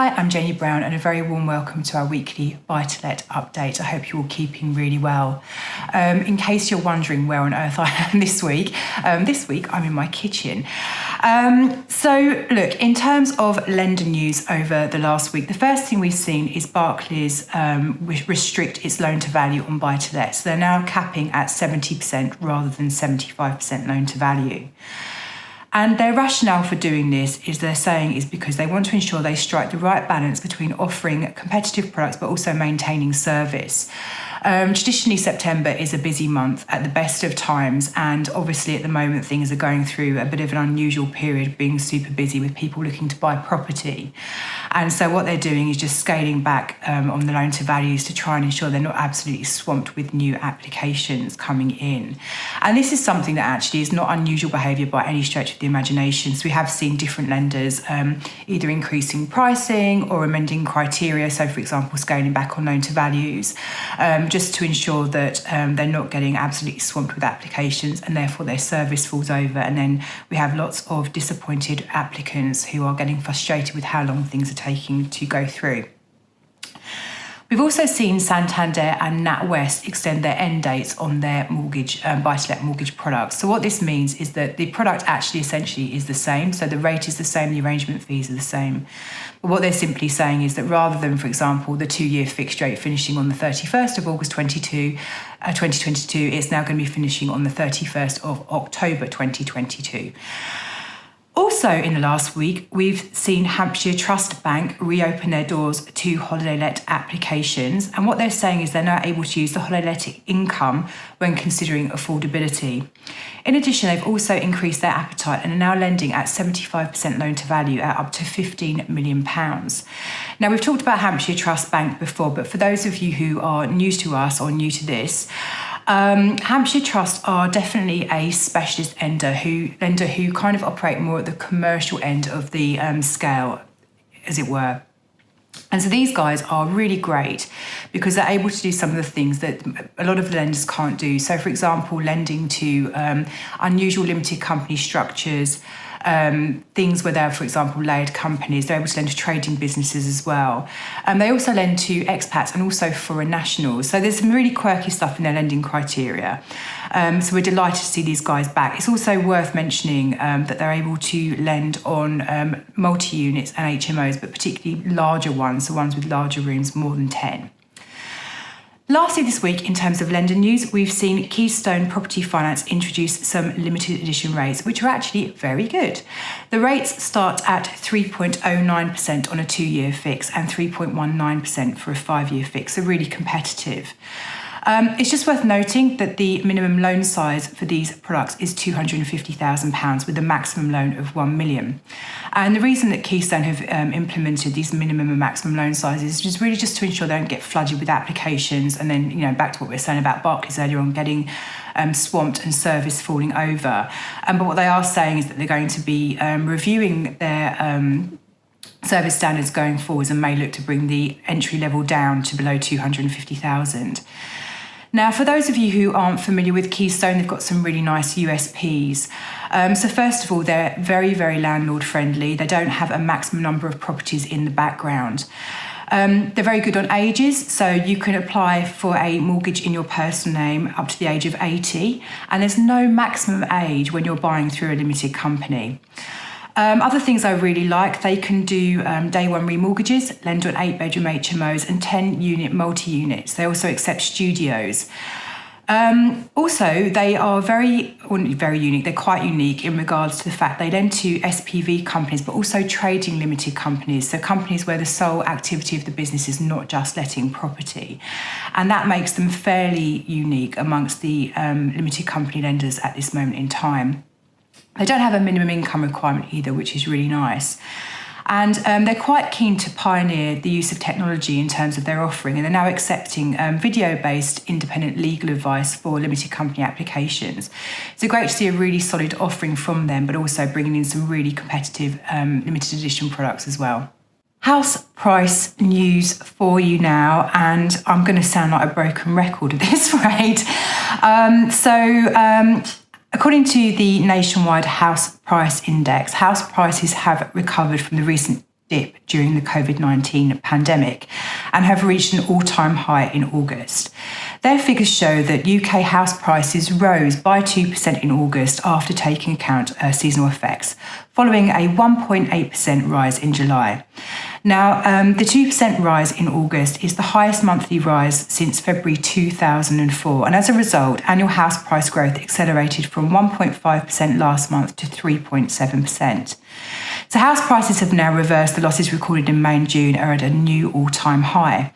Hi, I'm Jenny Brown and a very warm welcome to our weekly Buy-to-Let update. I hope you're all keeping really well. In case you're wondering where on earth I am this week I'm in my kitchen. So look, in terms of lender news over the last week, the first thing we've seen is Barclays restrict its loan to value on buy-to-let. So they're now capping at 70% rather than 75% loan to value. And their rationale for doing this is because they want to ensure they strike the right balance between offering competitive products but also maintaining service. Traditionally, September is a busy month at the best of times, and obviously at the moment things are going through a bit of an unusual period, being super busy with people looking to buy property. And so what they're doing is just scaling back on the loan to values to try and ensure they're not absolutely swamped with new applications coming in. And this is something that actually is not unusual behaviour by any stretch of the imagination. So we have seen different lenders either increasing pricing or amending criteria. So for example, scaling back on loan to values, just to ensure that they're not getting absolutely swamped with applications and therefore their service falls over. And then we have lots of disappointed applicants who are getting frustrated with how long things are taking to go through. We've also seen Santander and NatWest extend their end dates on their mortgage buy-to-let mortgage products. So what this means is that the product actually essentially is the same. So the rate is the same, the arrangement fees are the same. But what they're simply saying is that rather than, for example, the 2-year fixed rate finishing on the 31st of August 2022, it's now going to be finishing on the 31st of October 2022. Also in the last week, we've seen Hampshire Trust Bank reopen their doors to holiday let applications. And what they're saying is they're now able to use the holiday let income when considering affordability. In addition, they've also increased their appetite and are now lending at 75% loan to value at up to £15 million. Now, we've talked about Hampshire Trust Bank before, but for those of you who are new to us or new to this, Hampshire Trust are definitely a specialist lender who kind of operate more at the commercial end of the scale, as it were. And so these guys are really great because they're able to do some of the things that a lot of the lenders can't do. So, for example, lending to unusual limited company structures, things where they're, for example, layered companies. They're able to lend to trading businesses as well. They also lend to expats and also foreign nationals. So there's some really quirky stuff in their lending criteria. So we're delighted to see these guys back. It's also worth mentioning that they're able to lend on multi-units and HMOs, but particularly larger ones, so ones with larger rooms, more than 10. Lastly this week, in terms of lender news, we've seen Keystone Property Finance introduce some limited edition rates, which are actually very good. The rates start at 3.09% on a 2-year fix and 3.19% for a 5-year fix, so really competitive. It's just worth noting that the minimum loan size for these products is £250,000 with a maximum loan of £1 million. And the reason that Keystone have implemented these minimum and maximum loan sizes is really just to ensure they don't get flooded with applications. And then, back to what we were saying about Barclays earlier on, getting swamped and service falling over. But what they are saying is that they're going to be reviewing their service standards going forwards and may look to bring the entry level down to below 250,000. Now, for those of you who aren't familiar with Keystone, they've got some really nice USPs. So first of all, they're very, very landlord friendly. They don't have a maximum number of properties in the background. They're very good on ages, so you can apply for a mortgage in your personal name up to the age of 80, and there's no maximum age when you're buying through a limited company. Other things I really like, they can do day one remortgages, lend on 8-bedroom HMOs and 10-unit multi-units. They also accept studios. Also, they are very unique. They're quite unique in regards to the fact they lend to SPV companies, but also trading limited companies. So companies where the sole activity of the business is not just letting property. And that makes them fairly unique amongst the limited company lenders at this moment in time. They don't have a minimum income requirement either, which is really nice. And they're quite keen to pioneer the use of technology in terms of their offering, and they're now accepting video-based independent legal advice for limited company applications. So great to see a really solid offering from them, but also bringing in some really competitive limited edition products as well. House price news for you now, and I'm going to sound like a broken record at this rate. According to the nationwide house price index, house prices have recovered from the recent dip during the COVID-19 pandemic and have reached an all-time high in August. Their figures show that UK house prices rose by 2% in August after taking account seasonal effects, following a 1.8% rise in July. Now, the 2% rise in August is the highest monthly rise since February 2004, and as a result, annual house price growth accelerated from 1.5% last month to 3.7%. So house prices have now reversed. The losses recorded in May and June are at a new all-time high.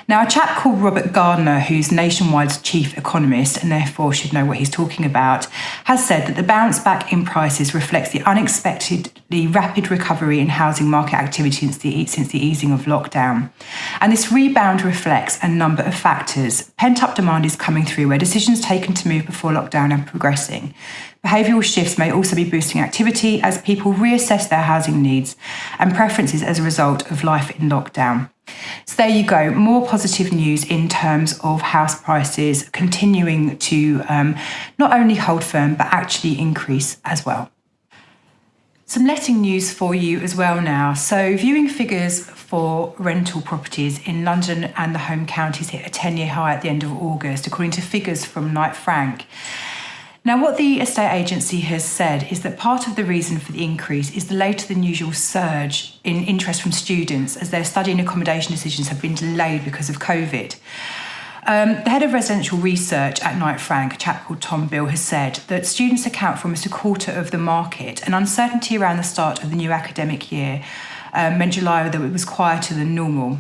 Now, a chap called Robert Gardner, who's Nationwide's chief economist and therefore should know what he's talking about, has said that the bounce back in prices reflects the unexpectedly rapid recovery in housing market activity since the easing of lockdown. And this rebound reflects a number of factors. Pent-up demand is coming through, where decisions taken to move before lockdown are progressing. Behavioural shifts may also be boosting activity as people reassess their housing needs and preferences as a result of life in lockdown. So there you go, more positive news in terms of house prices continuing to not only hold firm but actually increase as well. Some letting news for you as well now. So viewing figures for rental properties in London and the home counties hit a 10-year high at the end of August, according to figures from Knight Frank. Now, what the estate agency has said is that part of the reason for the increase is the later than usual surge in interest from students as their study and accommodation decisions have been delayed because of COVID. The head of residential research at Knight Frank, a chap called Tom Bill, has said that students account for almost a quarter of the market, and uncertainty around the start of the new academic year meant July that it was quieter than normal.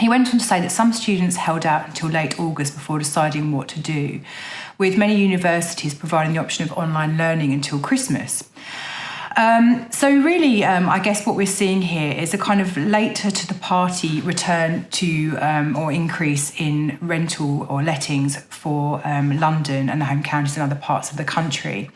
He went on to say that some students held out until late August before deciding what to do, with many universities providing the option of online learning until Christmas. So really, I guess what we're seeing here is a kind of later to the party return to or increase in rental or lettings for London and the home counties and other parts of the country.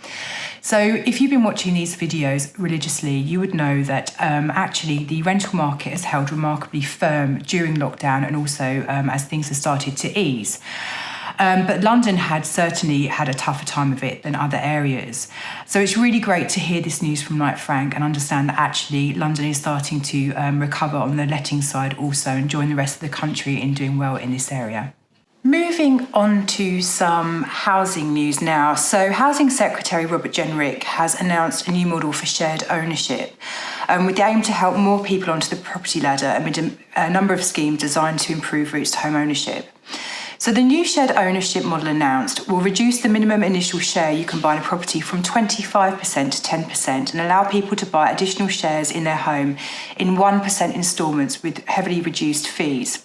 So if you've been watching these videos religiously, you would know that actually the rental market has held remarkably firm during lockdown and also as things have started to ease. But London had certainly had a tougher time of it than other areas. So it's really great to hear this news from Knight Frank and understand that actually London is starting to recover on the letting side also and join the rest of the country in doing well in this area. Moving on to some housing news now. So Housing Secretary Robert Jenrick has announced a new model for shared ownership with the aim to help more people onto the property ladder amid a number of schemes designed to improve routes to home ownership. So the new shared ownership model announced will reduce the minimum initial share you can buy in a property from 25% to 10% and allow people to buy additional shares in their home in 1% instalments with heavily reduced fees.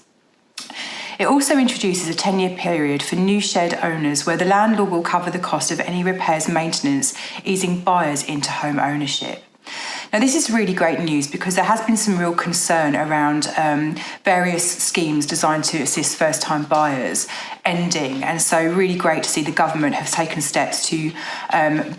It also introduces a 10-year period for new shed owners where the landlord will cover the cost of any repairs and maintenance, easing buyers into home ownership. Now, this is really great news because there has been some real concern around various schemes designed to assist first-time buyers ending. And so really great to see the government have taken steps to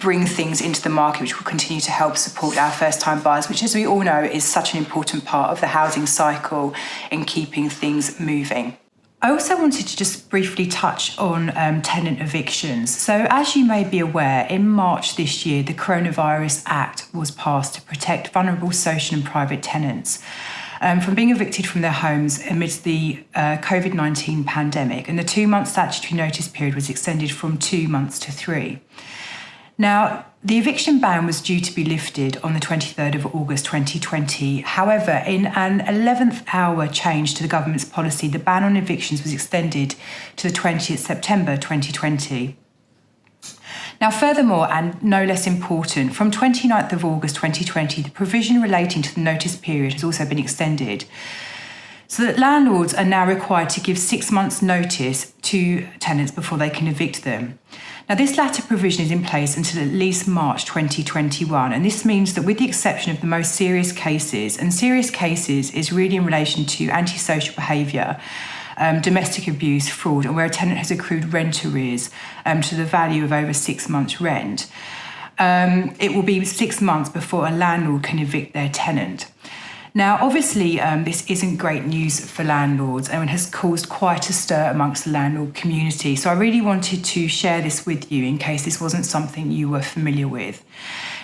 bring things into the market which will continue to help support our first-time buyers, which, as we all know, is such an important part of the housing cycle in keeping things moving. I also wanted to just briefly touch on tenant evictions. So as you may be aware, in March this year, the Coronavirus Act was passed to protect vulnerable social and private tenants from being evicted from their homes amidst the COVID-19 pandemic. And the 2-month statutory notice period was extended from 2 months to 3. Now, the eviction ban was due to be lifted on the 23rd of August 2020. However, in an 11th hour change to the government's policy, the ban on evictions was extended to the 20th September 2020. Now, furthermore, and no less important, from 29th of August 2020, the provision relating to the notice period has also been extended, so that landlords are now required to give 6 months' notice to tenants before they can evict them. Now, this latter provision is in place until at least March 2021, and this means that with the exception of the most serious cases, and serious cases is really in relation to antisocial behaviour, domestic abuse, fraud, and where a tenant has accrued rent arrears to the value of over 6 months' rent, it will be 6 months before a landlord can evict their tenant. Now, obviously, this isn't great news for landlords and has caused quite a stir amongst the landlord community. So I really wanted to share this with you in case this wasn't something you were familiar with.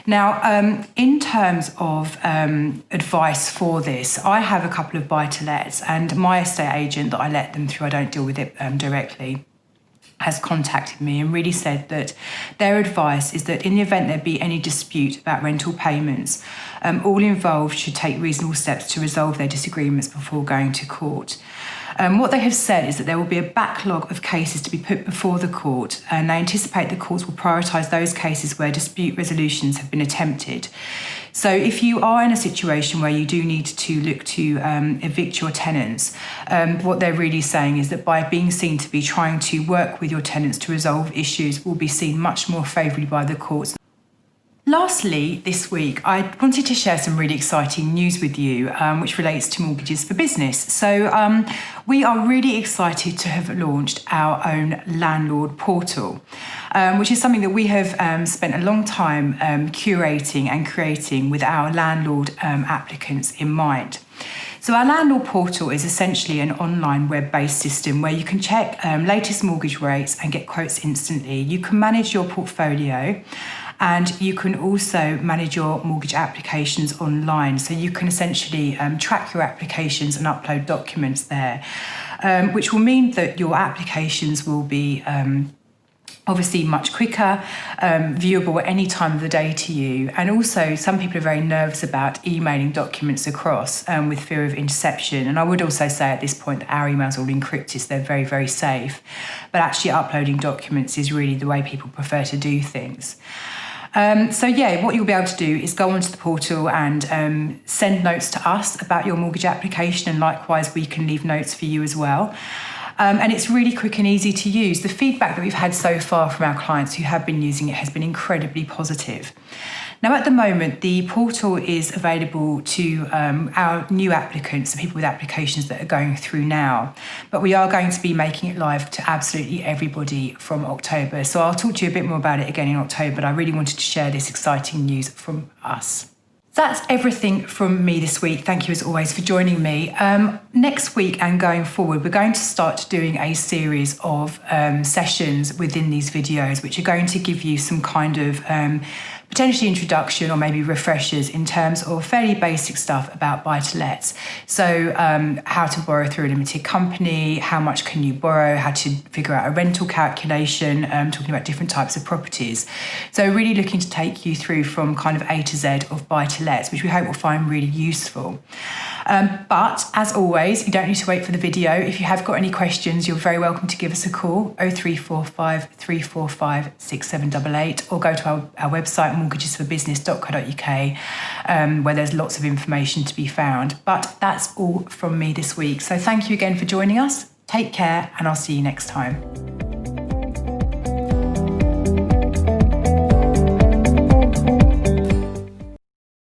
Now, in terms of advice for this, I have a couple of buy-to-lets, and my estate agent that I let them through, I don't deal with it directly, has contacted me and really said that their advice is that in the event there be any dispute about rental payments, all involved should take reasonable steps to resolve their disagreements before going to court. What they have said is that there will be a backlog of cases to be put before the court, and they anticipate the courts will prioritise those cases where dispute resolutions have been attempted. So if you are in a situation where you do need to look to evict your tenants, what they're really saying is that by being seen to be trying to work with your tenants to resolve issues will be seen much more favourably by the courts. Lastly, this week, I wanted to share some really exciting news with you, which relates to mortgages for business. So we are really excited to have launched our own Landlord Portal, which is something that we have spent a long time curating and creating with our landlord applicants in mind. So our Landlord Portal is essentially an online web-based system where you can check latest mortgage rates and get quotes instantly. You can manage your portfolio, and you can also manage your mortgage applications online. So you can essentially track your applications and upload documents there, which will mean that your applications will be obviously much quicker, viewable at any time of the day to you. And also some people are very nervous about emailing documents across with fear of interception. And I would also say at this point that our emails are all encrypted, so they're very, very safe. But actually uploading documents is really the way people prefer to do things. So what you'll be able to do is go onto the portal and send notes to us about your mortgage application, and likewise we can leave notes for you as well. And it's really quick and easy to use. The feedback that we've had so far from our clients who have been using it has been incredibly positive. Now, at the moment, the portal is available to our new applicants, the people with applications that are going through now. But we are going to be making it live to absolutely everybody from October. So I'll talk to you a bit more about it again in October, but I really wanted to share this exciting news from us. That's everything from me this week. Thank you as always for joining me. Next week and going forward, we're going to start doing a series of sessions within these videos, which are going to give you some kind of potentially introduction or maybe refreshers in terms of fairly basic stuff about buy-to-lets. So how to borrow through a limited company, how much can you borrow, how to figure out a rental calculation, talking about different types of properties. So really looking to take you through from kind of A to Z of buy-to-lets, which we hope will find really useful. But as always, you don't need to wait for the video. If you have got any questions, you're very welcome to give us a call, 0345 345 6788, or go to our website, mortgagesforbusiness.co.uk, where there's lots of information to be found. But that's all from me this week. So thank you again for joining us. Take care, and I'll see you next time.